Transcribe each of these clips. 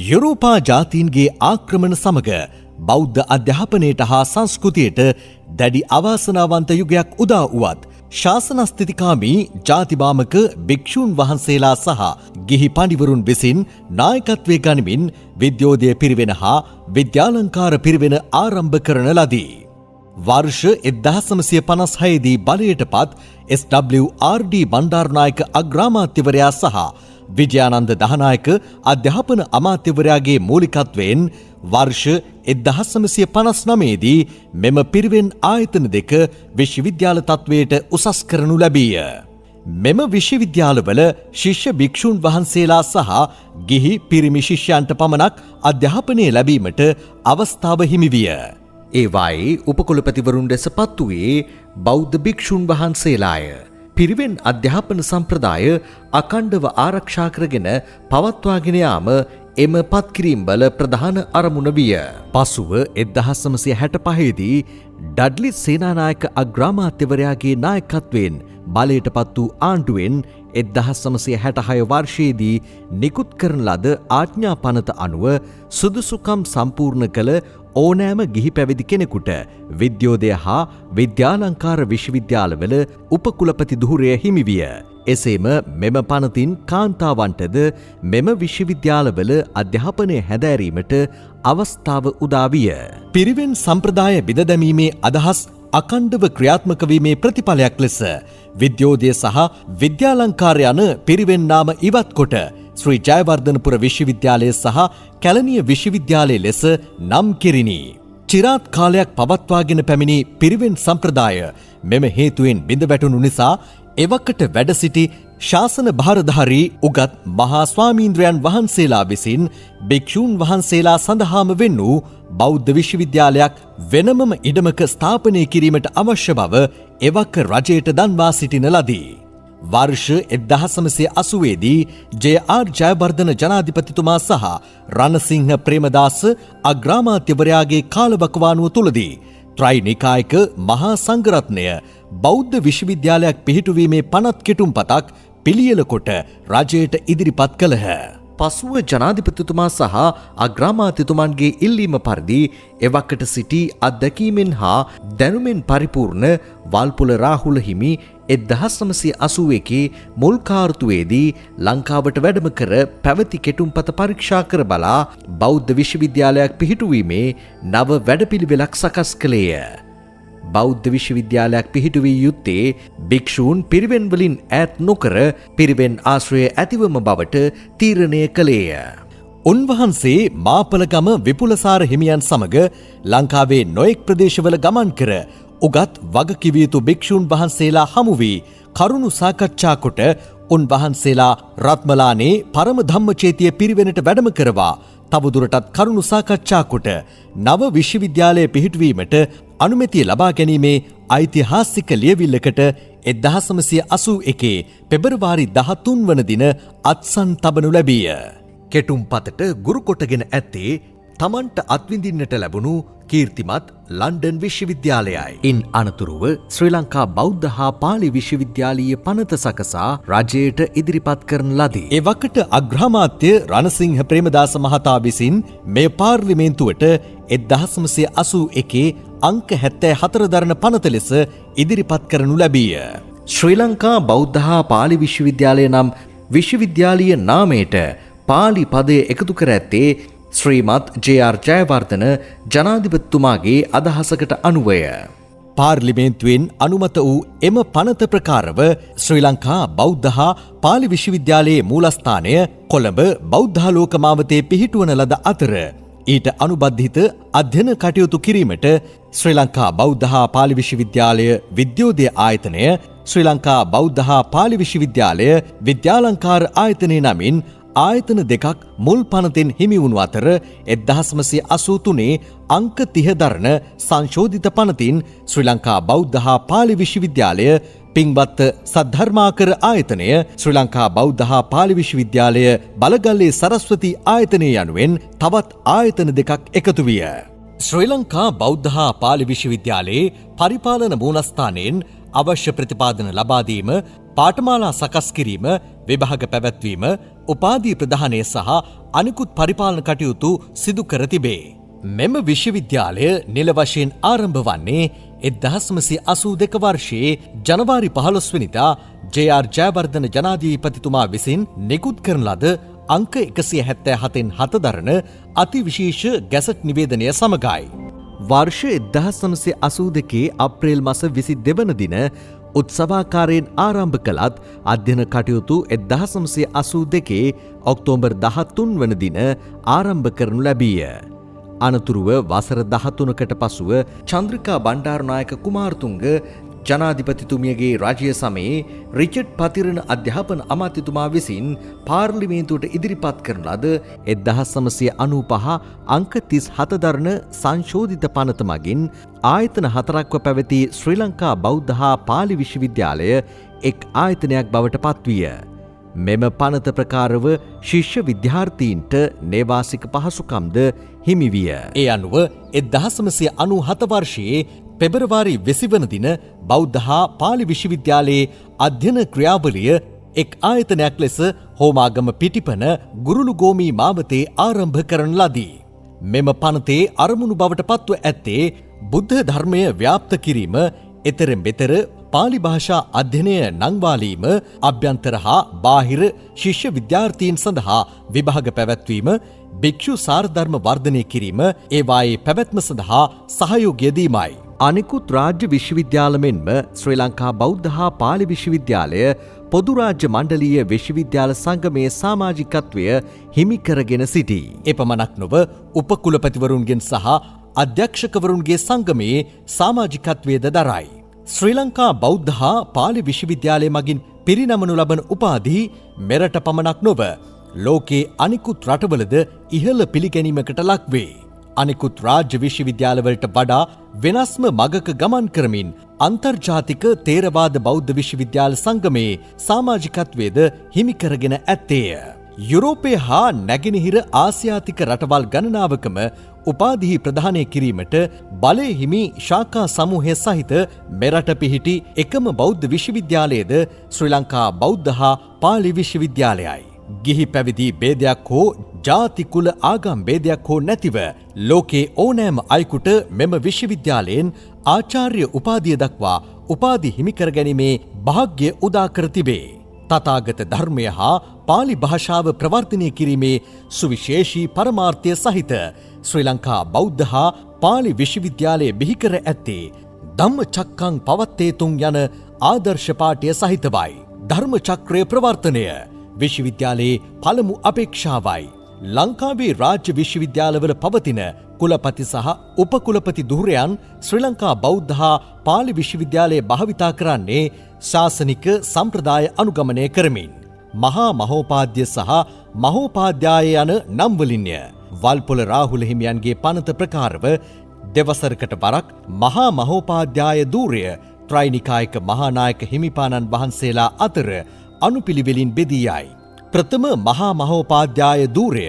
යුරෝපා ජාතීන්ගේ ආක්‍රමණ සමග බෞද්ධ අධ්‍යාපනයට හා සංස්කෘතියට දැඩි අවාසනාවන්ත යුගයක් උදා වුවත් ශාසනස්ථිතිකාමී ජාතිභාමක භික්ෂූන් වහන්සේලා සහ ගිහි පඬිවරුන් විසින් නායකත්වය ගනිමින් විද්‍යෝදය පිරිවෙන හා විද්‍යාලංකාර පිරිවෙන ආරම්භ කරන ලදී. වර්ෂ 1956 දී බලයට පත් SWRD බණ්ඩාරනායක අග්‍රාමාත්‍යවරයා සහ විජයානන්ද දහනායක අධ්‍යාපන අමාත්‍යවරයාගේ මූලිකත්වයෙන් වර්ෂ 1959 දී මෙම පිරිවෙන් ආයතන දෙක විශ්වවිද්‍යාල තත්වයට උසස් කරනු ලැබීය. මෙම විශ්වවිද්‍යාලවල ශිෂ්‍ය භික්ෂූන් වහන්සේලා සහ ගිහි පිරිමි ශිෂ්‍යයන්ට පමණක් අධ්‍යාපනය ලැබීමට අවස්ථාව හිමි විය. ඒවායේ උපකුලපතිවරුන් ලෙස පත් වූයේ බෞද්ධ භික්ෂූන් වහන්සේලාය. පිරිවෙන් අධ්‍යාපන සම්ප්‍රදාය අඛණ්ඩව ආරක්ෂා කරගෙන පවත්වාගෙන යාම එම පත්කිරීම් වල ප්‍රධාන අරමුණ විය. පසුව 1965 දී ඩඩ්ලි සේනානායක අග්‍රාමාත්‍යවරයාගේ නායකත්වයෙන් බලයට පත් වූ ආණ්ඩුවෙන් 1966 වර්ෂයේදී නිකුත් කරන ලද ආඥා පනත අනුව සුදුසුකම් සම්පූර්ණ කළ ඕනෑම ගිහි පැවිදි කෙනෙකුට විද්‍යෝදය හා විද්‍යාලංකාර විශ්වවිද්‍යාලවල උපකුලපති ධුරය හිමි විය. එසේම මෙම පනතින් කාන්තාවන්ටද මෙම විශ්වවිද්‍යාලවල අධ්‍යාපනය හැදෑරීමට අවස්ථාව උදා විය. පිරිවෙන් සම්ප්‍රදාය බිඳදැමීමේ අදහස් අඛණ්ඩව ක්‍රියාත්මක වීමේ ප්‍රතිඵලයක් ලෙස විද්‍යෝදය සහ විද්‍යාලංකාර යන පිරිවෙන් නාම ඉවත් කොට ශ්‍රී ජයවර්ධනපුර විශ්වවිද්‍යාලය සහ කැලණිය විශ්වවිද්‍යාලය ලෙස නම් කෙරිණි. චිරාත් කාලයක් පවත්වාගෙන පැමිණි පිරිවෙන් සම්ප්‍රදාය මෙම හේතුවෙන් බිඳ වැටුණු නිසා එවකට වැඩ සිටි ශාසන භාරධාරී උගත් මහා ස්වාමීන්ද්‍රයන් වහන්සේලා විසින් භික්ෂූන් වහන්සේලා සඳහාම වෙන් වූ බෞද්ධ විශ්වවිද්‍යාලයක් වෙනමම ඉඩමක ස්ථාපනය කිරීමට අවශ්‍ය බව එවක රජයට දන්වා සිටින ලදී. වර්ෂ 1980 දී ජේ.ආර්. ජයවර්ධන ජනාධිපතිතුමා සහ රණසිංහ ප්‍රේමදාස අග්‍රාමාත්‍යවරයාගේ කාලවකවානුව තුලදී ත්‍රිනිකායක මහා සංඝරත්නය බෞද්ධ විශ්වවිද්‍යාලයක් පිහිටුවීමේ පනත් කෙටුම්පතක් පිළියෙල කොට රජයට ඉදිරිපත් කළහ. පසුව ජනාධිපතිතුමා සහ අග්‍රාමාත්‍යතුමන්ගේ ඉල්ලීම පරිදි එවකට සිටි අත්දැකීමෙන් හා දැනුමෙන් පරිපූර්ණ වල්පොල රාහුල හිමි 1981 මුල් කාර්තුවේදී ලංකාවට වැඩම කර පැවති කෙටුම්පත පරීක්ෂා කර බලා බෞද්ධ විශ්වවිද්‍යාලයක් පිහිටුවීමේ නව වැඩපිළිවෙලක් සකස් කළේය. බෞද්ධ විශ්වවිද්‍යාලයක් පිහිටුවිය යුත්තේ භික්ෂූන් පිරිවෙන් වලින් ඈත් නොකර පිරිවෙන් ආශ්‍රය ඇතිවම බවට තීරණය කළේය. උන්වහන්සේ මාපලගම විපුලසාර හිමියන් සමග ලංකාවේ නොයෙක් ප්‍රදේශවල ගමන් කර උගත් වගකිවිය යුතු භික්ෂූන් වහන්සේලා හමු වී කරුණු සාකච්ඡා කොට උන්වහන්සේලා රත්මලානේ පරම ධම්මචේතිය පිරිවෙනට වැඩම කරවා තවදුරටත් කරුණු සාකච්ඡා කොට නව විශ්වවිද්‍යාලය පිහිටුවීමට අනුමැතිය ලබා ගැනීමේ ඓතිහාසික ලියවිල්ලකට 1981 පෙබරවාරි 13 වන දින අත්සන් තබනු ලැබීය. කෙටුම්පතට ගුරු කොටගෙන ඇත්තේ තමන්ට අත්විඳින්නට ලැබුණු කීර්තිමත් ලන්ඩන් විශ්වවිද්‍යාලයයි. ඉන් අනතුරුව ශ්‍රී ලංකා බෞද්ධ හා පාලි විශ්වවිද්‍යාලීය පනත සකසා රජයට ඉදිරිපත් කරන ලදී. එවකට අග්‍රාමාත්‍ය රණසිංහ ප්‍රේමදාස මහතා විසින් මේ පාර්ලිමේන්තුවට 1981 අංක 74 දරන පනත ලෙස ඉදිරිපත් කරනු ලැබීය. ශ්‍රී ලංකා බෞද්ධ හා පාලි විශ්වවිද්‍යාලය නම් විශ්වවිද්‍යාලීය නාමයට පාලි පදය එකතු කර ඇත්තේ ශ්‍රීමත් ජේ.ආර්. ජයවර්ධන ජනාධිපතිතුමාගේ අදහසකට අනුවය. පාර්ලිමේන්තුවෙන් අනුමත වූ එම පනත ප්‍රකාරව ශ්‍රී ලංකා බෞද්ධ හා පාලි විශ්වවිද්‍යාලයේ මූලස්ථානය කොළඹ බෞද්ධාලෝක මාවතේ පිහිටුවන ලද අතර ඊට අනුබද්ධිත අධ්‍යයන කටයුතු කිරීමට ශ්‍රී ලංකා බෞද්ධ හා පාලි විශ්වවිද්‍යාලය විද්‍යෝදය ආයතනය ශ්‍රී ලංකා බෞද්ධ හා පාලි විශ්වවිද්‍යාලය විද්‍යාලංකාර ආයතනය නමින් ආයතන දෙකක් මුල් පනතෙන් හිමි වුණු අතර 1983 අංක 30 දරන සංශෝධිත පනතින් ශ්‍රී ලංකා බෞද්ධ හා පාලි විශ්වවිද්‍යාලය පින්වත් සද්ධර්මාකර ආයතනය ශ්‍රී ලංකා බෞද්ධ හා පාලි විශ්වවිද්‍යාලය බලගල්ලේ සරස්වති ආයතනය යනුවෙන් තවත් ආයතන දෙකක් එකතු විය. ශ්‍රී ලංකා බෞද්ධ හා පාලි විශ්වවිද්‍යාලයේ පරිපාලන මූලස්ථානයෙන් අවශ්‍ය ප්‍රතිපාදන ලබා දීම, පාඨමාලා සකස් කිරීම, විභාග පැවැත්වීම, උපාධි ප්‍රදානය සහ අනිකුත් පරිපාලන කටයුතු සිදු කර තිබේ. මෙම විශ්වවිද්‍යාලය නිල වශයෙන් ආරම්භ වන්නේ 1982 වර්ෂයේ ජනවාරි 15 වෙනිදා ජේ.ආර්. ජයවර්ධන ජනාධිපතිතුමා විසින් නිකුත් කරන ලද අංක 177න් 7 දරන අතිවිශේෂ ගැසට් නිවේදනය සමගයි. වර්ෂ 1982 අප්‍රේල් මාස 22 වන දින උත්සවාකාරයෙන් ආරම්භ කළත් අධ්‍යයන කටයුතු 1982 ඔක්තෝබර් 13 වන දින ආරම්භ කරනු ලැබීය. අනතුරුව වසර 13කට පසුව චන්ද්‍රිකා බණ්ඩාරනායක කුමාරතුංග ජනාධිපතිතුමියගේ රජය සමයේ රිචඩ් පතිරණ අධ්‍යාපන අමාත්‍යතුමා විසින් පාර්ලිමේන්තුවට ඉදිරිපත් කරන ලද 1995 අංක 37 දරන සංශෝධිත පනත මගින් ආයතන 4ක්ව පැවති ශ්‍රී ලංකා බෞද්ධ හා පාලි විශ්වවිද්‍යාලය එක් ආයතනයක් බවට පත්විය. මෙම පනත ප්‍රකාරව ශිෂ්‍ය විද්‍යාර්ථීන්ට නේවාසික පහසුකම්ද හිමි විය. ඒ අනුව 1997 වර්ෂයේ පෙබරවාරි 20 වන දින බෞද්ධ හා පාලි විශ්වවිද්‍යාලයේ අධ්‍යයන ක්‍රියාවලිය එක් ආයතනයක් ලෙස හෝමාගම පිටිපන ගුරුළුගෝමී මාවතේ ආරම්භ කරන ලදී. මෙම පනතේ අරමුණු බවට පත්ව ඇත්තේ බුද්ධ ධර්මය ව්‍යාප්ත කිරීම, එතරම් බෙතර පාලි භාෂා අධ්‍යයනය නංවාලීම, අභ්‍යන්තර හා බාහිර ශිෂ්‍ය විද්‍යාර්ථීන් සඳහා විභාග පැවැත්වීම, භික්ෂු සාරධර්ම වර්ධනය කිරීම, ඒවායේ පැවැත්ම සඳහා සහයෝගය දීමයි. අනිකුත් රාජ්‍ය විශ්වවිද්‍යාල මෙන්ම ශ්‍රී ලංකා බෞද්ධ හා පාලි විශ්වවිද්‍යාලය පොදු රාජ්‍ය මණ්ඩලීය විශ්වවිද්‍යාල සංගමයේ සමාජිකත්වය හිමි කරගෙන සිටී. එපමණක් නොව උපකුලපතිවරුන්ගෙන් සහ අධ්‍යක්ෂකවරුන්ගේ සංගමයේ සමාජිකත්වයද දරයි. ශ්‍රී ලංකා බෞද්ධ හා පාලි විශ්වවිද්‍යාලය මගින් පිරිනමනු ලබන උපාධි මෙරට පමණක් නොව ලෝකයේ අනිකුත් රටවලද ඉහළ පිළිගැනීමකට ලක්වේ. අනිකුත් රාජ්‍ය විශ්වවිද්‍යාලවලට වඩා වෙනස්ම මගක ගමන් කරමින් අන්තර්ජාතික තේරවාද බෞද්ධ විශ්වවිද්‍යාල සංගමයේ සමාජිකත්වයේද හිමි කරගෙන ඇත්තේය. යුරෝපය හා නැගෙනහිර ආසියාතික රටවල් ගණනාවකම උපාධි ප්‍රදානය කිරීමට බලය හිමි ශාඛා සමූහය සහිත මෙරට පිහිටි එකම බෞද්ධ විශ්වවිද්‍යාලයද ශ්‍රී ලංකා බෞද්ධ හා පාලි විශ්වවිද්‍යාලයයි. ගිහි පැවිදි ભેදයක් හෝ ජාති කුල ආගම් ભેදයක් හෝ නැතිව ලෝකේ ඕනෑම අයෙකුට මෙම විශ්වවිද්‍යාලයෙන් ආචාර්ය උපාධිය දක්වා උපාධි හිමි කර ගැනීමේ භාග්‍ය උදා කර තිබේ. තථාගත ධර්මය හා පාලි භාෂාව ප්‍රවර්ධනය කිරීමේ සුවිශේෂී පරමාර්ථය සහිත ශ්‍රී ලංකා බෞද්ධ හා පාලි විශ්වවිද්‍යාලය බිහි කර ඇත්තේ ධම්මචක්කං පවත්තේතුං යන ආදර්ශ පාඨය සහිතවයි. ධර්ම චක්‍රය ප්‍රවර්තනය විශ්වවිද්‍යාලයේ පළමු අපේක්ෂාවයි. ලංකාවේ රාජ්‍ය විශ්වවිද්‍යාලවල පවතින කුලපති සහ උපකුලපති ධුරයන් ශ්‍රී ලංකා බෞද්ධ හා පාලි විශ්වවිද්‍යාලයේ භාවිතා කරන්නේ ශාසනික සම්ප්‍රදාය අනුගමනය කරමින්. මහා මහෝපාද්‍ය සහ මහෝපාද්‍යාය යන නම් වලින්ය. වල්පොල රාහුල හිමියන්ගේ පනත ප්‍රකාරව දෙවසරකට වරක් මහා මහෝපාද්‍යාය ධූරය ත්‍රිනිකායක මහානායක හිමිපාණන් වහන්සේලා අතර අනුපිළිවෙලින් බෙදී යයි. ප්‍රථම මහා මහෝපාද්‍යාය ධූරය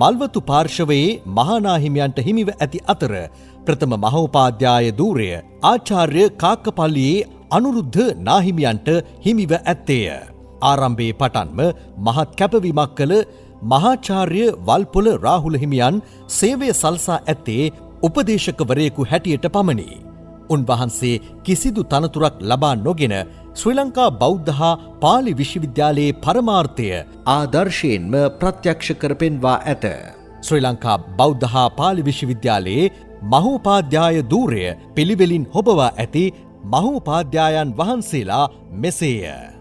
මල්වතු පාර්ශවයේ මහානා හිමියන්ට හිමිව ඇති අතර ප්‍රථම මහෝපාද්‍යාය ධූරය ආචාර්ය කාක්කපල්ලියේ අනුරුද්ධ නාහිමියන්ට හිමිව ඇත්තේය. ආරම්භයේ පටන්ම මහත් කැපවීමක් කළ මහාචාර්ය වල්පොල රාහුල හිමියන් සේවය සලසා ඇත්තේ උපදේශකවරයෙකු හැටියට පමණි. උන්වහන්සේ කිසිදු තනතුරක් ලබා නොගෙන ශ්‍රී ලංකා බෞද්ධ හා පාලි විශ්වවිද්‍යාලයේ පරමාර්ථය ආදර්ශයෙන්ම ප්‍රත්‍යක්ෂ කර පෙන්වා ඇත. ශ්‍රී ලංකා බෞද්ධ හා පාලි විශ්වවිද්‍යාලයේ මහෝපාද්‍යාය ධූරය පිළිවෙලින් හොබවා ඇති මහෝපාද්‍යායන් වහන්සේලා මෙසේය.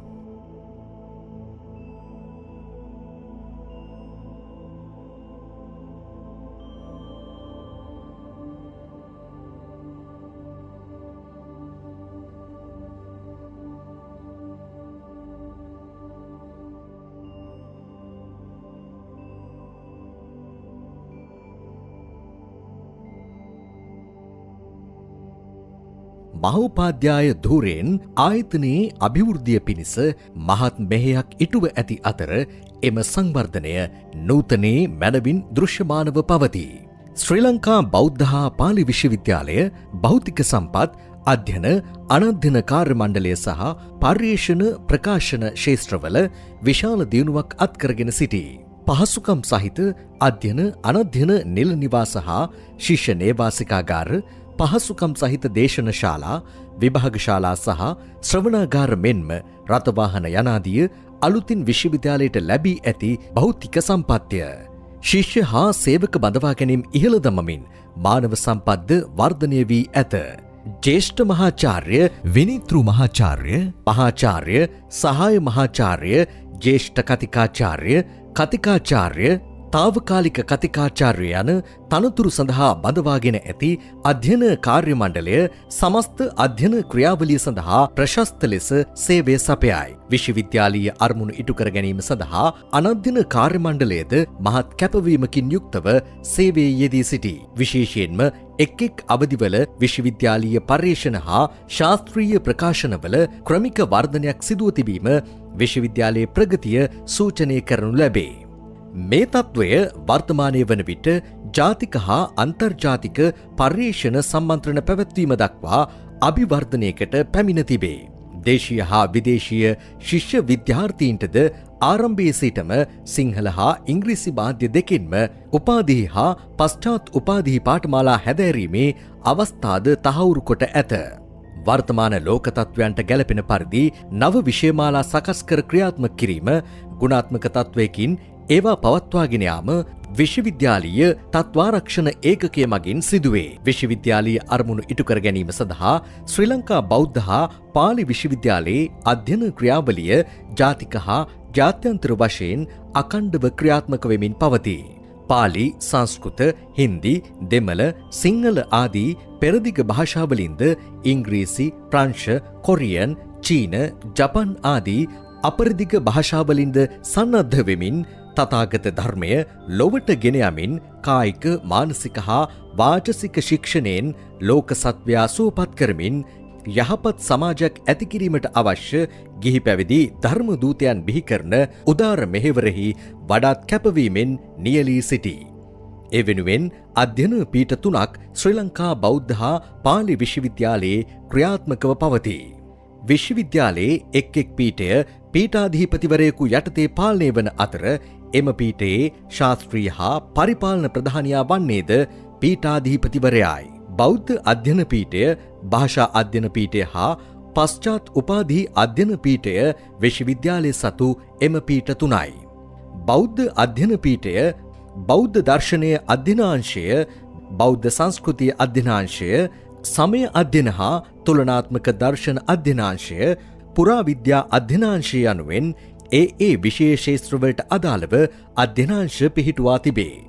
මහෝපාද්‍යාය ධූරයෙන් ආයතනයේ අභිවෘද්ධිය පිණිස මහත් මෙහෙයක් ඉටුව ඇති අතර එම සංවර්ධනය නූතනයේ මැනවින් දෘශ්‍යමානව පවතී. ශ්‍රී ලංකා බෞද්ධ හා පාලි විශ්වවිද්‍යාලය භෞතික සම්පත් අධ්‍යයන අනධ්‍යන කාර්ය මණ්ඩලය සහ පර්යේෂණ ප්‍රකාශන ක්ෂේත්‍රවල විශාල දියුණුවක් අත්කරගෙන සිටී. පහසුකම් සහිත අධ්‍යයන අනධ්‍යන නිල නිවාස හා ශිෂ්‍ය නේවාසිකාගාර, පහසුකම් සහිත දේශන ශාලා, විභාග ශාලා සහ ශ්‍රවණාගාර මෙන්ම රථවාහන යනාදිය අලුතින් විශ්වවිද්‍යාලයට ලැබී ඇති භෞතික සම්පත්ය. ශිෂ්‍ය හා සේවක බඳවා ගැනීම ඉහළ දමමින් මානව සම්පත්ද වර්ධනය වී ඇත. ජ්‍යෙෂ්ඨ මහාචාර්ය, විනිතෘ මහාචාර්ය, මහාචාර්ය, සහාය මහාචාර්ය, ජ්‍යෙෂ්ඨ කතිකාචාර්ය, කතිකාචාර්ය, තාවකාලික කතිකාචාර්ය යන තනතුරු සඳහා බඳවාගෙන ඇති අධ්‍යයන කාර්ය මණ්ඩලය සමස්ත අධ්‍යයන ක්‍රියාවලිය සඳහා ප්‍රශස්ත ලෙස සේවය සපයයි. විශ්වවිද්‍යාලීය අරමුණු ඉටු කර ගැනීම සඳහා අනධ්‍යන කාර්ය මණ්ඩලයද මහත් කැපවීමකින් යුක්තව සේවයේ යෙදී සිටී. විශේෂයෙන්ම එක් අවධිවල විශ්වවිද්‍යාලීය පර්යේෂණ හා ශාස්ත්‍රීය ප්‍රකාශනවල ක්‍රමික වර්ධනයක් සිදුව තිබීම විශ්වවිද්‍යාලයේ ප්‍රගතිය සූචනය කරනු ලැබේ. මේ තත්ත්වය වර්තමානය වන විට ජාතික හා අන්තර්ජාතික පර්යේෂණ සම්මන්ත්‍රණ පැවැත්වීම දක්වා අභිවර්ධනයකට පැමිණ තිබේ. දේශීය හා විදේශීය ශිෂ්‍ය විද්‍යාර්ථීන්ටද ආරම්භයේ සිටම සිංහල හා ඉංග්‍රීසි මාධ්‍ය දෙකින්ම උපාධි හා පශ්චාත් උපාධි පාඨමාලා හැදෑරීමේ අවස්ථාද තහවුරු කොට ඇත. වර්තමාන ලෝක තත්ත්වයන්ට ගැලපෙන පරිදි නව විෂයමාලා සකස් කර ක්‍රියාත්මක කිරීම, ගුණාත්මක තත්ත්වයකින් ඒවා පවත්වාගෙන යාම විශ්වවිද්‍යාලීය තත්ත්වාරක්ෂණ ඒකකය මගින් සිදුවේ. විශ්වවිද්‍යාලීය අරමුණු ඉටු කර ගැනීම සඳහා ශ්‍රී ලංකා බෞද්ධ හා පාලි විශ්වවිද්‍යාලයේ අධ්‍යයන ක්‍රියාවලිය ජාතික හා ජාත්‍යන්තර වශයෙන් අඛණ්ඩව ක්‍රියාත්මක වෙමින් පවතී. පාලි, සංස්කෘත, හින්දි, දෙමළ, සිංහල ආදී පෙරදිග භාෂාවලින්ද ඉංග්‍රීසි, ප්‍රංශ, කොරියන්, චීන, ජපන් ආදී අපරදිග භාෂාවලින්ද සන්නද්ධ වෙමින් තථාගත ධර්මය ලොවට ගෙන යමින් කායික, මානසික හා වාචසික ශික්ෂණයෙන් ලෝක සත්වයා සුවපත් කරමින් යහපත් සමාජයක් ඇති කිරීමට අවශ්‍ය ගිහි පැවිදි ධර්ම දූතයන් බිහි කරන උදාර මෙහෙවරෙහි වඩාත් කැපවීමෙන් නියැලී සිටී. ඒ වෙනුවෙන් අධ්‍යයන පීඨ 3ක් ශ්‍රී ලංකා බෞද්ධ හා පාලි විශ්වවිද්‍යාලයේ ක්‍රියාත්මකව පවතී. විශ්වවිද්‍යාලයේ එක් පීඨය පීඨාධිපතිවරයෙකු යටතේ පාලනය වන අතර එම පීඨයේ ශාස්ත්‍රීය හා පරිපාලන ප්‍රධානියා වන්නේද පීඨාධිපතිවරයායි. බෞද්ධ අධ්‍යයන පීඨය, භාෂා අධ්‍යයන පීඨය හා පශ්චාත් උපාධි අධ්‍යයන පීඨය විශ්වවිද්‍යාලය සතු එම පීඨ 3යි. බෞද්ධ අධ්‍යයන පීඨය බෞද්ධ දර්ශනය අධ්‍යනාංශය, බෞද්ධ සංස්කෘතිය අධ්‍යනාංශය, සමය අධ්‍යයන හා තුලනාත්මක දර්ශන අධ්‍යනාංශය, පුරාවිද්‍යා අධ්‍යනාංශය යනුවෙන් ඒ විශේෂ ක්ෂේත්‍රවලට අදාළව අධ්‍යනාංශ පිහිටුවා තිබේ.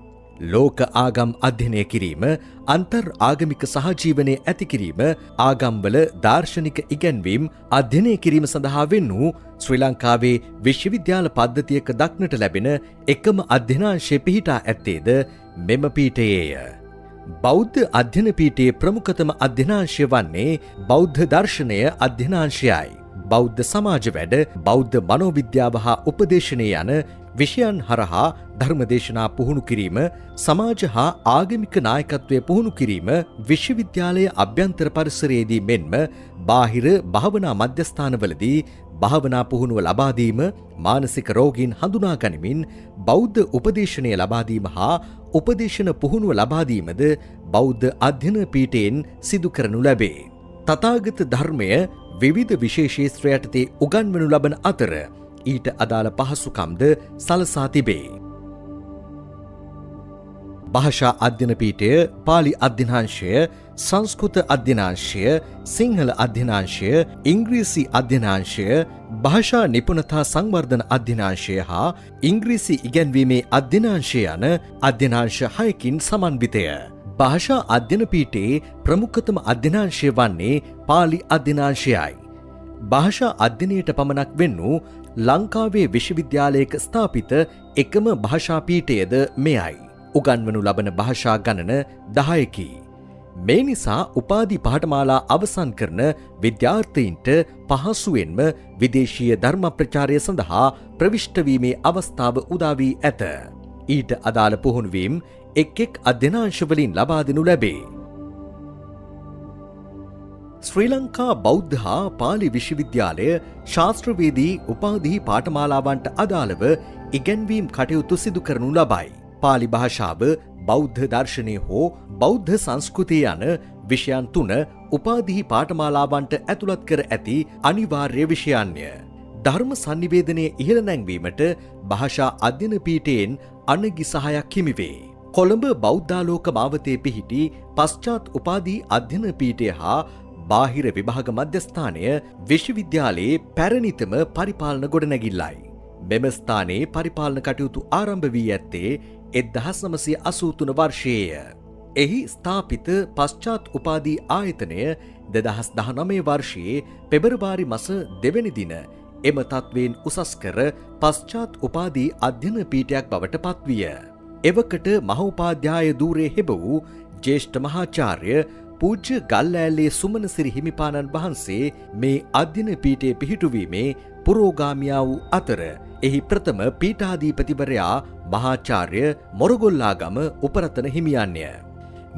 ලෝක ආගම් අධ්‍යයනය කිරීම, අන්තර් ආගමික සහජීවනය ඇති කිරීම, ආගම්වල දාර්ශනික ඉගැන්වීම් අධ්‍යයනය කිරීම සඳහා වෙන් වූ ශ්‍රී ලංකාවේ විශ්වවිද්‍යාල පද්ධතියක දක්නට ලැබෙන එකම අධ්‍යනාංශය පිහිටා ඇත්තේද මෙම පීඨයේය. බෞද්ධ අධ්‍යයන පීඨයේ ප්‍රමුඛතම අධ්‍යනාංශය වන්නේ බෞද්ධ දර්ශනය අධ්‍යනාංශයයි. බෞද්ධ සමාජ වැඩ, බෞද්ධ මනෝවිද්‍යාව හා උපදේශනය යන විෂයන් හරහා ධර්මදේශනා පුහුණු කිරීම, සමාජ හා ආගමික නායකත්වය පුහුණු කිරීම, විශ්වවිද්‍යාලයේ අභ්‍යන්තර පරිසරයේදී මෙන්ම බාහිර භාවනා මධ්‍යස්ථානවලදී භාවනා පුහුණුව ලබා දීම, මානසික රෝගීන් හඳුනා ගනිමින් බෞද්ධ උපදේශනය ලබා දීම හා උපදේශන පුහුණුව ලබා දීමද බෞද්ධ අධ්‍යයන පීඨයෙන් සිදු කරනු ලැබේ. තථාගත ධර්මය විවිධ විශේෂ ක්ෂේත්‍ර යටතේ උගන්වනු ලබන අතර ඊට අදාළ පහසුකම්ද සලසා තිබේ. භාෂා අධ්‍යයන පීඨය, පාලි අධ්‍යනාංශය, සංස්කෘත අධ්‍යනාංශය, සිංහල අධ්‍යනාංශය, ඉංග්‍රීසි අධ්‍යනාංශය, භාෂා නිපුණතා සංවර්ධන අධ්‍යනාංශය හා ඉංග්‍රීසි ඉගැන්වීමේ අධ්‍යනාංශය යන අධ්‍යනාංශ 6කින් සමන්විතය. භාෂා අධ්‍යයන පීඨයේ ප්‍රමුඛතම අධ්‍යනාංශය වන්නේ පාලි අධ්‍යනාංශයයි. භාෂා අධ්‍යයනයට පමණක් වෙන් වූ ලංකාවේ විශ්වවිද්‍යාලයක ස්ථාපිත එකම භාෂා පීඨයද මෙයයි. උගන්වනු ලබන භාෂා ගණන 10කි. මේ නිසා උපාධි පාඨමාලා අවසන් කරන විද්‍යාර්ථීන්ට පහසුවෙන්ම විදේශීය ධර්ම ප්‍රචාරය සඳහා ප්‍රවිෂ්ඨ වීමේ අවස්ථාව උදා වී ඇත. ඊට අදාළ පුහුණුවීම් එක් අධ්‍යනාංශවලින් ලබා දෙනු ලැබේ. ශ්‍රී ලංකා බෞද්ධ හා පාලි විශ්වවිද්‍යාලය ශාස්ත්‍රවේදී උපාධි පාඨමාලාවන්ට අදාළව ඉගැන්වීම් කටයුතු සිදු කරනු ලබයි. පාලි භාෂාව, බෞද්ධ දර්ශනය හෝ බෞද්ධ සංස්කෘතිය යන විෂයන් 3 උපාධි පාඨමාලාවන්ට ඇතුළත් කර ඇති අනිවාර්ය විෂයන්ය. ධර්ම sannivedanaya ඉහළ නැංවීමට භාෂා අධ්‍යයන පීඨයෙන් අනගි සහායක් හිමි වේ. කොළඹ බෞද්ධාලෝක මාවතේ පිහිටි පශ්චාත් උපාධි අධ්‍යයන පීඨය හා බාහිර විභාග මධ්‍යස්ථානය විශ්වවිද්‍යාලයේ පැරණිතම පරිපාලන ගොඩනැගිල්ලයි. මෙම ස්ථානයේ පරිපාලන කටයුතු ආරම්භ වී ඇත්තේ 1983 වර්ෂයේය. එහි ස්ථාපිත පශ්චාත් උපාධි ආයතනය 2019 වර්ෂයේ පෙබරවාරි මාස 2 වෙනි දින එම තත්වයෙන් උසස් කර පශ්චාත් උපාධි අධ්‍යයන පීඨයක් බවට පත්විය. එවකට මහෝපාධ්‍යාය ධූරයේ හෙබ වූ ජ්‍යෙෂ්ඨ මහාචාර්ය පූජ්‍ය ගල්ලෑල්ලේ සුමනසිරි හිමිපාණන් වහන්සේ මේ අධ්‍යයන පීඨයේ පිහිටුවීමේ පුරෝගාමියා වූ අතර එහි ප්‍රථම පීඨාධිපතිවරයා මහාචාර්ය මොරගොල්ලාගම උපරතන හිමියන්ය.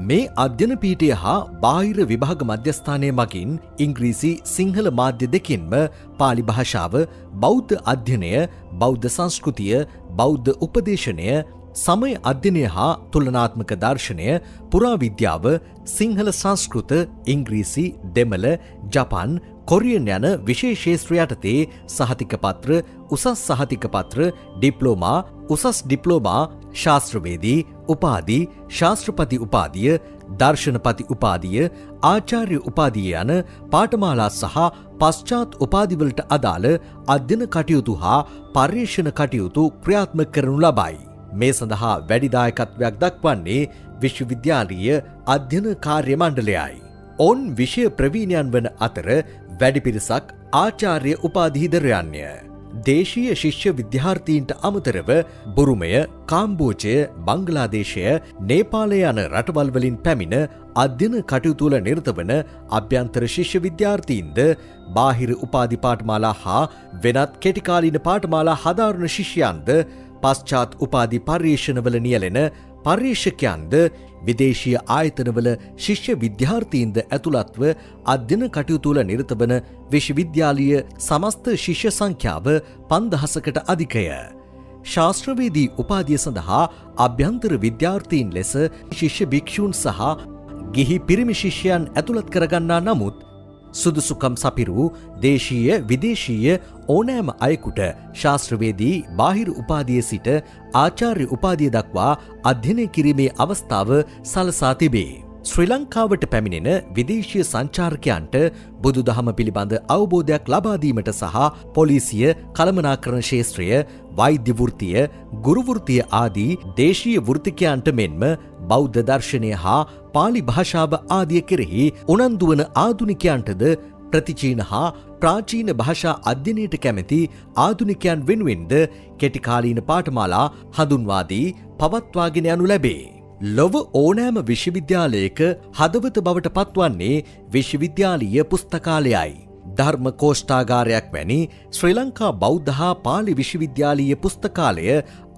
මේ අධ්‍යයන පීඨය හා බාහිර විභාග මධ්‍යස්ථානය මගින් ඉංග්‍රීසි සිංහල මාධ්‍ය දෙකින්ම පාලි භාෂාව, බෞද්ධ අධ්‍යයනය, බෞද්ධ සංස්කෘතිය, බෞද්ධ උපදේශනය, සමය අධ්‍යයනය හා තුලනාත්මක දර්ශනය, පුරාවිද්‍යාව, සිංහල සංස්කෘත, ඉංග්‍රීසි, දෙමළ, ජපන්, කොරියන් යන විශේෂ ක්ෂේත්‍ර යටතේ සහතික පත්‍ර, උසස් සහතික පත්‍ර, ඩිප්ලෝමා, උසස් ඩිප්ලෝමා, ශාස්ත්‍රවේදී උපාධි, ශාස්ත්‍රපති උපාධිය, දර්ශනපති උපාධිය, ආචාර්ය උපාධිය යන පාඨමාලා සහ පශ්චාත් උපාධිවලට අදාළ අධ්‍යයන කටයුතු හා පර්යේෂණ කටයුතු ක්‍රියාත්මක කරනු ලබයි. මේ සඳහා වැඩි දායකත්වයක් දක්වන්නේ විශ්වවිද්‍යාලීය අධ්‍යයන කාර්ය මණ්ඩලයයි. ඔවුන් විෂය ප්‍රවීණයන් වන අතර වැඩි පිරිසක් ආචාර්ය උපාධිධරයන්ය. දේශීය ශිෂ්‍ය විද්‍යාර්ථීන්ට අමතරව බුරුමය, කාම්බෝජය, බංග්ලාදේශය, නේපාලය යන රටවල් වලින් පැමිණ අධ්‍යයන කටයුතු වල නිරත වන අභ්‍යන්තර ශිෂ්‍ය විද්‍යාර්ථීන්ද බාහිර උපාධි පාඨමාලා හා වෙනත් කෙටිකාලීන පාඨමාලා හදාරන ශිෂ්‍යයන්ද පශ්චාත් උපාධි පර්යේෂණවල නියැලෙන පර්යේෂකයන්ද විදේශීය ආයතනවල ශිෂ්‍ය විද්‍යාර්ථීන්ද ඇතුළත්ව අධ්‍යයන කටයුතු වල නිරත වන විශ්වවිද්‍යාලීය සමස්ත ශිෂ්‍ය සංඛ්‍යාව 5000කට අධිකය. ශාස්ත්‍රවේදී උපාධිය සඳහා අභ්‍යන්තර විද්‍යාර්ථීන් ලෙස ශිෂ්‍ය භික්ෂූන් සහ ගිහි පිරිමි ශිෂ්‍යයන් ඇතුළත් කරගන්නා නමුත් සුදුසුකම් සපිරු දේශීය විදේශීය ඕනෑම අයෙකුට ශාස්ත්‍රවේදී බාහිර උපාධියේ සිට ආචාර්ය උපාධිය දක්වා අධ්‍යයනය කිරීමේ අවස්ථාව සලසා තිබේ. ශ්‍රී ලංකාවට පැමිණෙන විදේශීය සංචාරකයන්ට බුදුදහම පිළිබඳ අවබෝධයක් ලබා දීමට සහ පොලිසිය, කළමනාකරණ ක්ෂේත්‍රය, වෛද්‍ය වෘත්තිය, ගුරු වෘත්තිය ආදී දේශීය වෘත්තිකයන්ට මෙන්ම බෞද්ධ දර්ශනය හා පාලි භාෂාව ආදිය කෙරෙහි උනන්දු වන ආධුනිකයන්ටද ප්‍රතිචීන හා ප්‍රාචීන භාෂා අධ්‍යයනයට කැමැති ආධුනිකයන් වෙනුවෙන්ද කෙටිකාලීන පාඨමාලා හඳුන්වා දී පවත්වාගෙන යනු ලැබේ. ලොව ඕනෑම විශ්වවිද්‍යාලයක හදවත බවට පත්වන්නේ විශ්වවිද්‍යාලීය පුස්තකාලයයි. ධර්ම කෝෂ්ඨාගාරයක් වැනි ශ්‍රී ලංකා බෞද්ධ හා පාලි විශ්වවිද්‍යාලීය පුස්තකාලය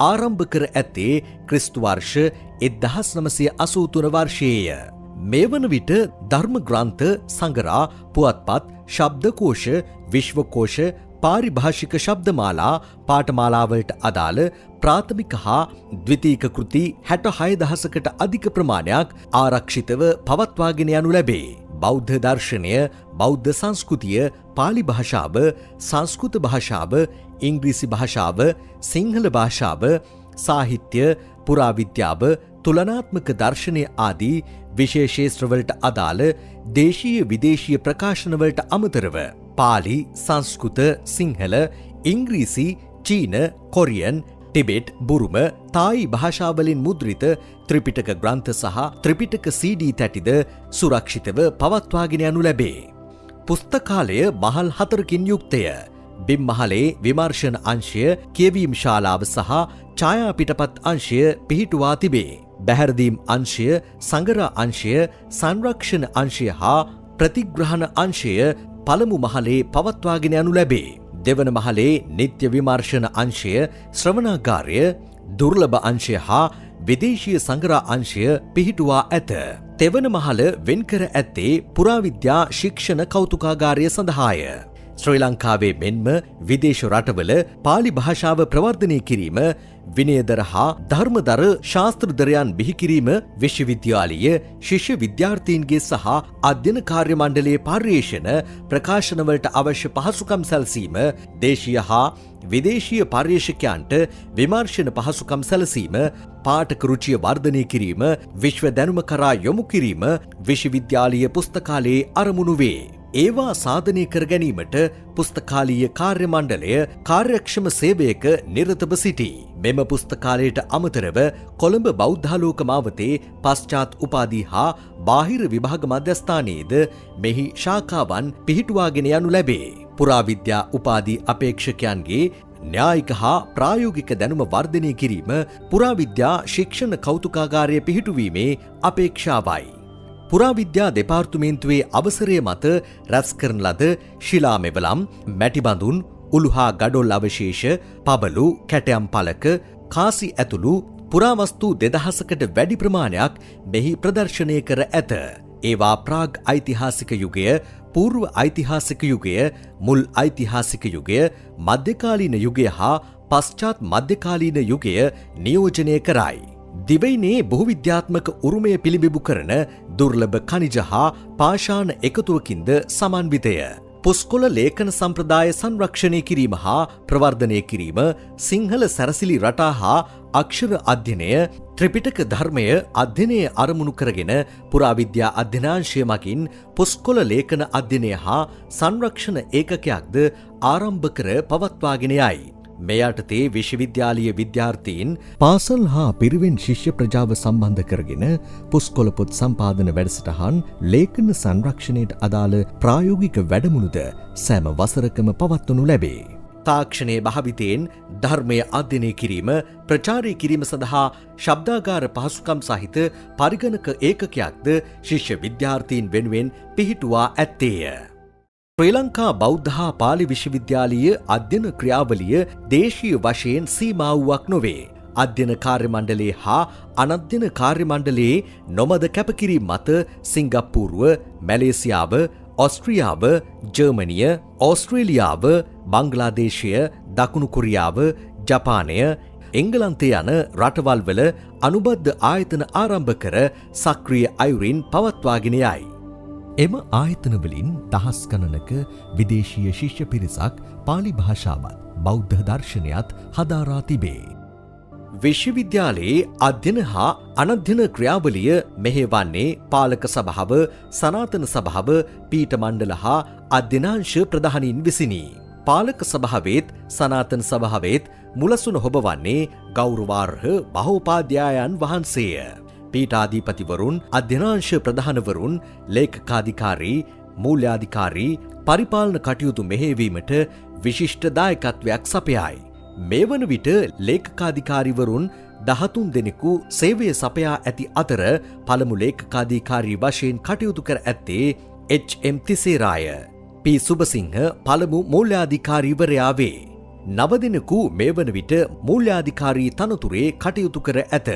ආරම්භ කර ඇත්තේ ක්‍රිස්තු වර්ෂ 1983 වර්ෂයේය. මේ වන විට ධර්ම ග්‍රන්ථ, සංගරා, පුවත්පත්, ශබ්දකෝෂ, විශ්වකෝෂ, පාරිභාෂික ශබ්දමාලා, පාඨමාලාවලට අදාළ ප්‍රාථමික හා ද්විතීක කෘති 66000කට අධික ප්‍රමාණයක් ආරක්ෂිතව පවත්වාගෙන යනු ලැබේ. බෞද්ධ දර්ශනය, බෞද්ධ සංස්කෘතිය, පාලි භාෂාව, සංස්කෘත භාෂාව, ඉංග්‍රීසි භාෂාව, සිංහල භාෂාව, සාහිත්‍ය, පුරාවිද්‍යාව, තුලනාත්මක දර්ශනය ආදී විශේෂ ක්ෂේත්‍රවලට අදාළ දේශීය විදේශීය ප්‍රකාශනවලට අමතරව පාලි, සංස්කෘත, සිංහල, ඉංග්‍රීසි, චීන, කොරියන්, ටිබෙට්, බුරුම, තායි භාෂාවලින් මුද්‍රිත ත්‍රිපිටක ග්‍රන්ථ සහ ත්‍රිපිටක CD තැටිද සුරක්ෂිතව පවත්වාගෙන යනු ලැබේ. පුස්තකාලය මහල් 4කින් යුක්තය. බිම් මහලේ විමර්ශන අංශය, කියවීම් ශාලාව සහ ඡායාපිටපත් අංශය පිහිටුවා තිබේ. බැහැරදීම් අංශය, සංගරා අංශය, සංරක්ෂණ අංශය හා ප්‍රතිග්‍රහණ අංශය පළමු මහලේ පවත්වාගෙන යනු ලැබේ. දෙවන මහලේ නිත්‍ය විමර්ශන අංශය, ශ්‍රවණාගාරය, දුර්ලභ අංශය හා විදේශීය සංග්‍රහ අංශය පිහිටුවා ඇත. තෙවන මහල වෙන්කර ඇත්තේ පුරාවිද්‍යා ශික්ෂණ කෞතුකාගාරය සඳහාය. ශ්‍රී ලංකාවේ මෙන්ම විදේශ රටවල පාලි භාෂාව ප්‍රවර්ධනය කිරීම, විනයදර හා ධර්මදර ශාස්ත්‍රදරයන් බිහි කිරීම, විශ්වවිද්‍යාලීය ශිෂ්‍ය විද්‍යාර්ථීන්ගේ සහ අධ්‍යයන කාර්ය මණ්ඩලයේ පර්යේෂණ ප්‍රකාශනවලට අවශ්‍ය පහසුකම් සැලසීම, දේශීය හා විදේශීය පර්යේෂකයන්ට විමර්ශන පහසුකම් සැලසීම, පාඨක රුචිය වර්ධනය කිරීම, විශ්ව දැනුම කරා යොමු කිරීම විශ්වවිද්‍යාලීය පුස්තකාලයේ අරමුණු වේ. ඒවා සාධනය කර ගැනීමට පුස්තකාලීය කාර්ය මණ්ඩලය කාර්යක්ෂම සේවයක නිරතව සිටී. මෙම පුස්තකාලයට අමතරව කොළඹ බෞද්ධාලෝක මාවතේ පශ්චාත් උපාධි හා බාහිර විභාග මධ්‍යස්ථානයේද මෙහි ශාඛාවන් පිහිටුවාගෙන යනු ලැබේ. පුරාවිද්‍යා උපාධි අපේක්ෂකයන්ගේ න්‍යායික හා ප්‍රායෝගික දැනුම වර්ධනය කිරීම පුරාවිද්‍යා ශික්ෂණ කෞතුකාගාරය පිහිටුවීමේ අපේක්ෂාවයි. පුරාවිද්‍යා දෙපාර්තමේන්තුවේ අවසරය මත රැස් කරන ලද ශිලා මෙවලම්, මැටිබඳුන්, උළු හා ගඩොල් අවශේෂ, පබලු, කැටයම් පලක, කාසි ඇතුළු පුරාවස්තු 2000කට වැඩි ප්‍රමාණයක් මෙහි ප්‍රදර්ශනය කර ඇත. ඒවා ප්‍රාග් ඓතිහාසික යුගය, పూర్ව ඓතිහාසික යුගය, මුල් ඓතිහාසික යුගය, මධ්‍යකාලීන යුගය හා පශ්චාත් මධ්‍යකාලීන යුගය නියෝජනය කරයි. දිවයිනේ බහුවිද්‍යාත්මක උරුමය පිළිබිඹු කරන දුර්ලභ ඛනිජ හා පාෂාණ එකතුවකින්ද සමන්විතය. පුස්කොළ ලේඛන සම්ප්‍රදාය සංරක්ෂණය කිරීම හා ප්‍රවර්ධනය කිරීම, සිංහල සැරසිලි රටා හා අක්ෂර අධ්‍යයනය, ත්‍රිපිටක ධර්මය අධ්‍යයනය අරමුණු කරගෙන පුරාවිද්‍යා අධ්‍යනාංශය මගින් පුස්කොළ ලේඛන අධ්‍යයනය හා සංරක්ෂණ ඒකකයක්ද ආරම්භ කර පවත්වාගෙන යයි. මේ යටතේ විශ්වවිද්‍යාලීය විද්‍යාර්ථීන් පාසල් හා පිරිවෙන් ශිෂ්‍ය ප්‍රජාව සම්බන්ධ කරගෙන පුස්කොළ පොත් සම්පාදන වැඩසටහන්, ලේඛන සංරක්ෂණයට අදාළ ප්‍රායෝගික වැඩමුළුද සෑම වසරකම පවත්වනු ලැබේ. තාක්ෂණයේ භාවිතයෙන් ධර්මය අධ්‍යයනය කිරීම, ප්‍රචාරය කිරීම සඳහා ශබ්දාගාර පහසුකම් සහිත පරිගණක ඒකකයක්ද ශිෂ්‍ය විද්‍යාර්ථීන් වෙනුවෙන් පිහිටුවා ඇත්තේය. ශ්‍රී ලංකා බෞද්ධ හා පාලි විශ්වවිද්‍යාලීය අධ්‍යයන ක්‍රියාවලිය දේශීය වශයෙන් සීමා වූවක් නොවේ. අධ්‍යයන කාර්ය මණ්ඩලයේ හා අනධ්‍යයන කාර්ය මණ්ඩලයේ නොමද කැපකිරීම මත සිංගප්පූරුව, මැලේසියාව, ඔස්ට්‍රියාව, ජර්මනිය, ඕස්ට්‍රේලියාව, බංග්ලාදේශය, දකුණු කොරියාව, ජපානය, එංගලන්තය යන රටවල් වල අනුබද්ධ ආයතන ආරම්භ කර සක්‍රිය අයුරින් පවත්වාගෙන යයි. එම ආයතනවලින් දහස් ගණනක විදේශීය ශිෂ්‍ය පිරිසක් පාලි භාෂාවත් බෞද්ධ දර්ශනයත් හදාරා තිබේ. විශ්වවිද්‍යාලයේ අධ්‍යයන හා අනධ්‍යයන ක්‍රියාවලිය මෙහෙවන්නේ පාලක සභාව, සනාතන සභාව, පීඨ මණ්ඩල හා අධ්‍යනාංශ ප්‍රධානීන් විසිනි. පාලක සභාවේත් සනාතන සභාවේත් මුලසුන හොබවන්නේ ගෞරවාර්හ මහෝපාධ්‍යායන් වහන්සේය. පීඨාධිපතිවරුන්, අධ්‍යනාංශ ප්‍රධානවරුන්, ලේකකාධිකාරී, මූල්‍යාධිකාරී පරිපාලන කටයුතු මෙහෙයවීමට විශිෂ්ට දායකත්වයක් සපයයි. මේ වන විට ලේකකාධිකාරීවරුන් 13 දෙනෙකු සේවය සපයා ඇති අතර පළමු ලේකකාධිකාරී වශයෙන් කටයුතු කර ඇත්තේ එච්.එම්. තිසේරාය. පී. සුබසිංහ පළමු මූල්‍යාධිකාරීවරයා වේ. 9 දෙනෙකු මේ වන විට මූල්‍යාධිකාරී තනතුරේ කටයුතු කර ඇත.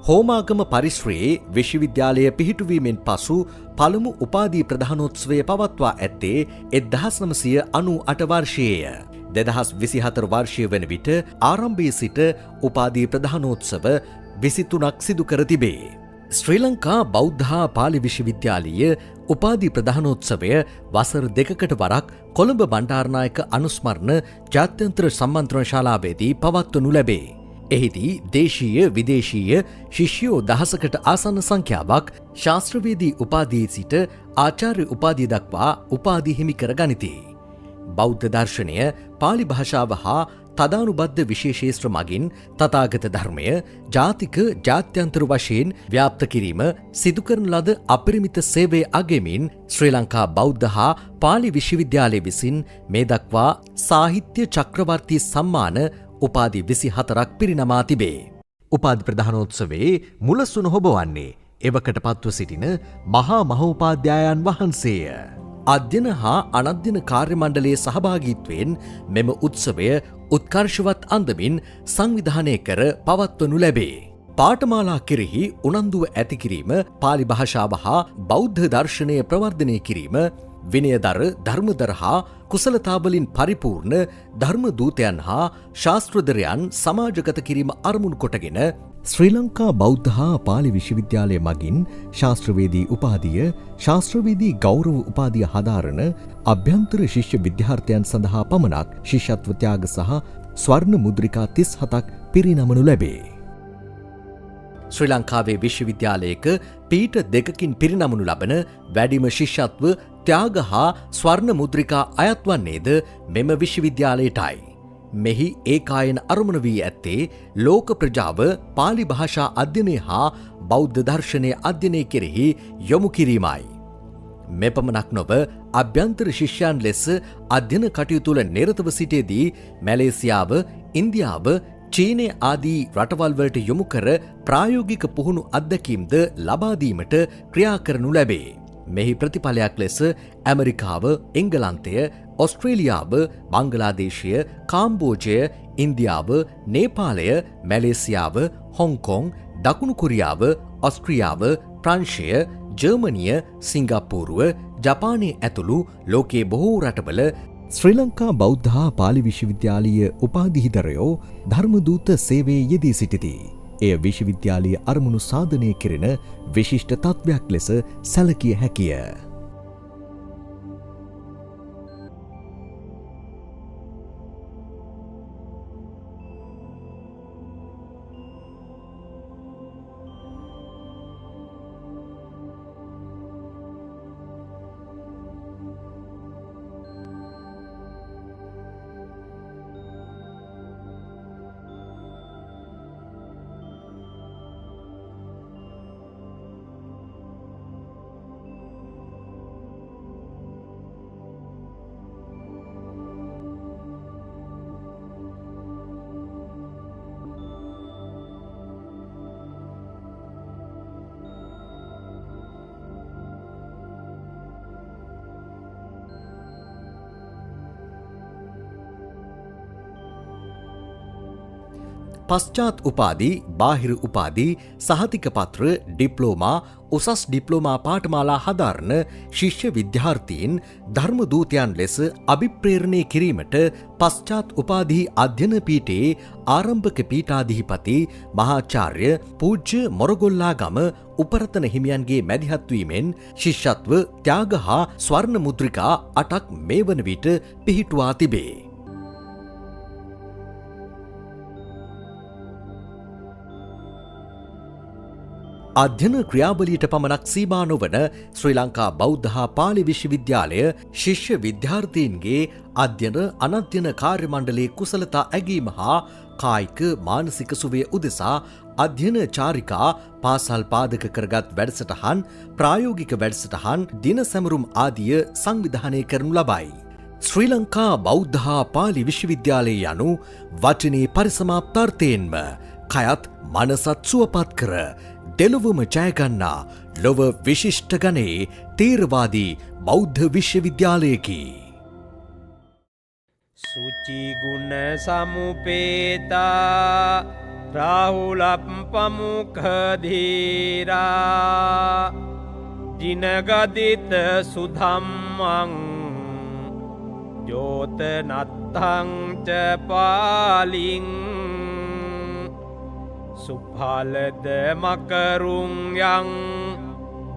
හෝමාගම පරිශ්‍රයේ විශ්වවිද්‍යාලය පිහිටුවීමෙන් පසු පළමු උපාධි ප්‍රධානෝත්සවය පවත්වා ඇත්තේ 1998 වර්ෂයේය. 2024 වර්ෂය වන විට ආරම්භයේ සිට උපාධි ප්‍රධානෝත්සව 23ක් සිදු කර තිබේ. ශ්‍රී ලංකා බෞද්ධ හා පාලි විශ්වවිද්‍යාලීය උපාධි ප්‍රධානෝත්සවය වසර 2කට වරක් කොළඹ බණ්ඩාරනායක අනුස්මරණ ජාත්‍යන්තර සම්මන්ත්‍රණ ශාලාවේදී පවත්වනු ලැබේ. එහිදී දේශීය විදේශීය ශිෂ්‍යයෝ දහසකට ආසන්න සංඛ්‍යාවක් ශාස්ත්‍රවේදී උපාධියේ සිට ආචාර්ය උපාධිය දක්වා උපාධි හිමි කර ගනිති. බෞද්ධ දර්ශනය, පාලි භාෂාව හා තදානුබද්ධ විශේෂේත්‍ර මගින් තථාගත ධර්මය ජාතික ජාත්‍යන්තර වශයෙන් ව්‍යාප්ත කිරීම සිදු කරන ලද අපරිමිත සේවය අගෙමින් ශ්‍රී ලංකා බෞද්ධ හා පාලි විශ්වවිද්‍යාලය විසින් මේ දක්වා සාහිත්‍ය චක්‍රවර්ති සම්මාන උපාධි 24ක් පිරිනමා තිබේ. උපාධි ප්‍රධානෝත්සවයේ මුලසුන හොබවන්නේ එවකට පත්ව සිටින මහා මහෝපාධ්‍යායන් වහන්සේය. අධ්‍යයන හා අනධ්‍යයන කාර්ය මණ්ඩලයේ සහභාගීත්වයෙන් මෙම උත්සවය උත්කර්ෂවත් අන්දමින් සංවිධානය කර පවත්වනු ලැබේ. පාඨමාලා කෙරෙහි උනන්දුව ඇති කිරීම, පාලි භාෂාව හා බෞද්ධ දර්ශනය ප්‍රවර්ධනය කිරීම, විනයදර ධර්මදර හා කුසලතාවලින් පරිපූර්ණ ධර්ම දූතයන් හා ශාස්ත්‍රදරයන් සමාජගත කිරීම අරමුණු කොටගෙන ශ්‍රී ලංකා බෞද්ධ හා පාලි විශ්වවිද්‍යාලය මගින් ශාස්ත්‍රවේදී උපාධිය, ශාස්ත්‍රවේදී ගෞරව උපාධිය හදාරන අභ්‍යන්තර ශිෂ්‍ය විද්‍යාර්ථයන් සඳහා පමණක් ශිෂ්‍යත්ව ත්‍යාග සහ ස්වර්ණ මුද්‍රිකා 37ක් පිරිනමනු ලැබේ. ශ්‍රී ලංකාවේ විශ්වවිද්‍යාලයක පීඨ දෙකකින් පිරිනමනු ලබන වැඩිම ශිෂ්‍යත්ව ත්‍යාග හා ස්වර්ණ මුද්‍රිකා අයත් වන්නේද මෙම විශ්වවිද්‍යාලයටයි. මෙහි ඒකායන අරමුණ වී ඇත්තේ ලෝක ප්‍රජාව පාලි භාෂා අධ්‍යයනය හා බෞද්ධ දර්ශනය අධ්‍යයනය කෙරෙහි යොමු කිරීමයි. මෙපමණක් නොව අභ්‍යන්තර ශිෂ්‍යයන් ලෙස අධ්‍යයන කටයුතු වල නිරතව සිටියේදී මැලේසියාව, ඉන්දියාව, චීනය ආදී රටවල් වලට යොමු කර ප්‍රායෝගික පුහුණු අත්දැකීම්ද ලබා දීමට ක්‍රියා කරනු ලැබේ. මෙහි ප්‍රතිඵලයක් ලෙස ඇමරිකාව, එංගලන්තය, ඔස්ට්‍රේලියාව, බංගලාදේශය, කාම්බෝජය, ඉන්දියාව, නේපාලය, මැලේසියාව, හොංකොං, දකුණු කොරියාව, ඔස්ට්‍රියාව, ප්‍රංශය, ජර්මනිය, සිංගප්පූරුව, ජපානය ඇතුළු ලෝකයේ බොහෝ රටවල ශ්‍රී ලංකා බෞද්ධ හා පාලි විශ්වවිද්‍යාලීය උපාධිහිදරයෝ ධර්මදූත සේවයේ යෙදී සිටිති. එය විශ්වවිද්‍යාලීය අරමුණු සාධනය කෙරෙන විශිෂ්ට තත්ත්වයක් ලෙස සැලකිය හැකිය. පශ්චාත් උපාධි, බාහිර උපාධි, සහතික පත්‍ර, ඩිප්ලෝමා, උසස් ඩිප්ලෝමා පාඨමාලා හදාරන ශිෂ්‍ය විද්‍යාර්ථීන් ධර්ම දූතයන් ලෙස අභිප්‍රේරණය කිරීමට පශ්චාත් උපාධි අධ්‍යයන පීඨයේ ආරම්භක පීඨාධිපති මහාචාර්ය පූජ්‍ය මොරගොල්ලාගම උපරතන හිමියන්ගේ මැදිහත් වීමෙන් ශිෂ්‍යත්ව ත්‍යාග හා ස්වර්ණ මුද්‍රිකා 8ක් මේ වන විට පිහිටුවා තිබේ. අධ්‍යයන ක්‍රියාවලියට පමණක් සීමා නොවන ශ්‍රී ලංකා බෞද්ධ හා පාලි විශ්වවිද්‍යාලය ශිෂ්‍ය විද්‍යාර්ථීන්ගේ අධ්‍යයන අනධ්‍යයන කාර්ය මණ්ඩලයේ කුසලතා ඇගීම හා කායික මානසික සුවය උදෙසා අධ්‍යයන චාරිකා, පාසල් පාදක කරගත් වැඩසටහන්, ප්‍රායෝගික වැඩසටහන්, දින සැමරුම් ආදිය සංවිධානය කරනු ලබයි. ශ්‍රී ලංකා බෞද්ධ හා පාලි විශ්වවිද්‍යාලය යනු වචනේ පරිසමාප්තාර්ථයෙන්ම කයත් මනසත් සුවපත් කර දෙලොවම ජයගන්නා ලොව විශිෂ්ට ගණයේ තේරවාදී බෞද්ධ විශ්වවිද්‍යාලයකි. සුචි ගුණ සමුපේතා රාහුලප්පමුඛ ධීරා ජිනගදිත සුධම්මං ජෝත නත්තං ච පාලිං සුඵලද මකරුං යං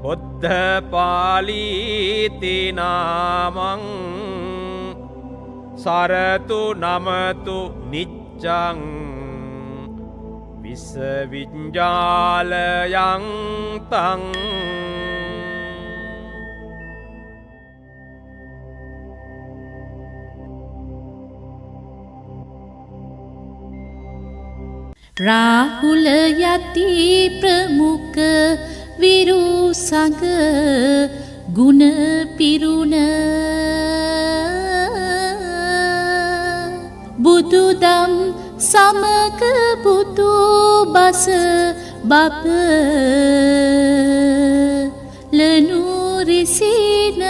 බුද්ධ පාලීති නාමං සරතු නමතු නිච්ඡං විසවිඤ්ඤාලයං තං රාහුල යති ප්‍රමුඛ විරුසඟ ගුණ පිරුණ බුදුදම් සමග බුදු බස බබ ලනු රිසින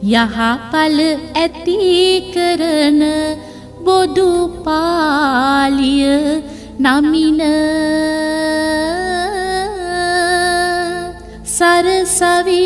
යහපල ඇති කරන බොදු පාලිය නමින සරසවි